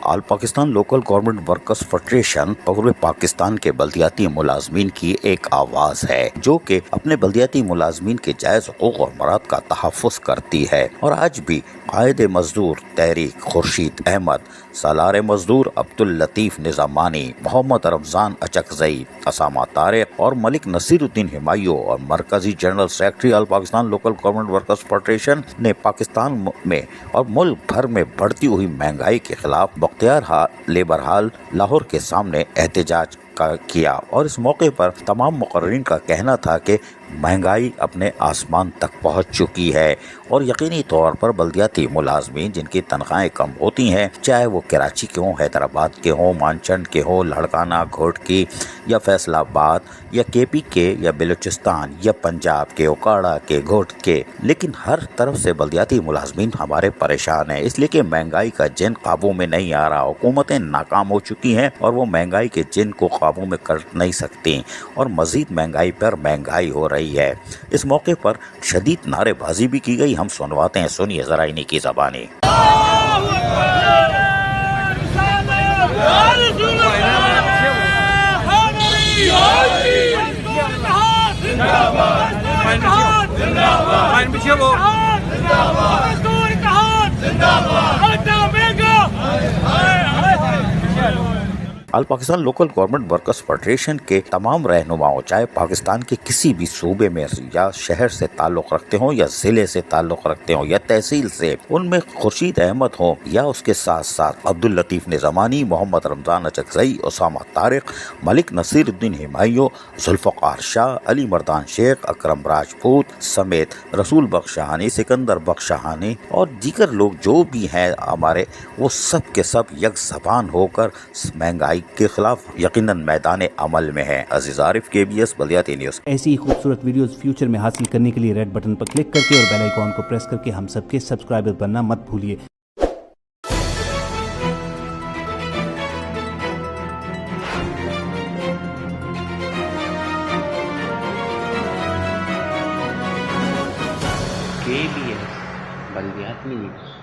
آل Pakistan local government workers federation پورے پاکستان کے بلدیاتی ملازمین کی ایک آواز ہے جو کہ اپنے بلدیاتی ملازمین کے جائز حقوق اور مراد کا تحفظ کرتی ہے، اور آج بھی قائد مزدور تحریک خورشید احمد، سالار مزدور عبداللطیف نظامانی، محمد رمضان اچکزئی، اسامہ طارق اور ملک نصیر الدین ہمایوں اور مرکزی general secretary all Pakistan local government workers federation نے پاکستان میں اور ملک بھر میں بڑھتی ہوئی مہنگائی کے خلاف بختیار لیبر ہال لاہور کے سامنے احتجاج کیا، اور اس موقع پر تمام مقررین کا کہنا تھا کہ مہنگائی اپنے آسمان تک پہنچ چکی ہے، اور یقینی طور پر بلدیاتی ملازمین جن کی تنخواہیں کم ہوتی ہیں، چاہے وہ کراچی کے ہوں، حیدرآباد کے ہوں، مانچنڈ کے ہوں، لڑکانہ، گھوٹکی یا فیصل آباد یا کے پی کے یا بلوچستان یا پنجاب کے، اوکاڑا کے، گھوٹ کے، لیکن ہر طرف سے بلدیاتی ملازمین ہمارے پریشان ہیں، اس لیے کہ مہنگائی کا جن قابو میں نہیں آ رہا، حکومتیں ناکام ہو چکی ہیں اور وہ مہنگائی کے جن کو قابو میں کر نہیں سکتی، اور مزید مہنگائی پر مہنگائی ہو رہی ہے۔ اس موقع پر شدید نعرے بازی بھی کی گئی، ہم سنواتے ہیں، سنیے ذرا انہی کی زبانی۔ All Pakistan local government workers federation کے تمام رہنماؤں، چاہے پاکستان کے کسی بھی صوبے میں یا شہر سے تعلق رکھتے ہوں یا ضلع سے تعلق رکھتے ہوں یا تحصیل سے، ان میں خورشید احمد ہوں یا اس کے ساتھ ساتھ عبداللطیف نظامانی، محمد رمضان اچکزئی، اسامہ طارق، ملک نصیر الدین ہمایوں، ذوالفقار شاہ، علی مردان شیخ، اکرم راجپوت سمیت رسول بخش شاہانی، سکندر بخش شاہانی اور دیگر لوگ جو بھی ہیں ہمارے، وہ سب کے سب یک زبان ہو کر مہنگائی کے خلاف یقیناً میدان عمل میں ہے۔ عزیز عارف، KBS بلدیاتی نیوز۔ ایسی ہی خوبصورت ویڈیوز فیوچر میں حاصل کرنے کے لیے ریڈ بٹن پر کلک کر کے اور بیل آئیکن کو پریس کر کے ہم سب کے سبسکرائبر بننا مت بھولیے۔ KBS بلدیاتی نیوز۔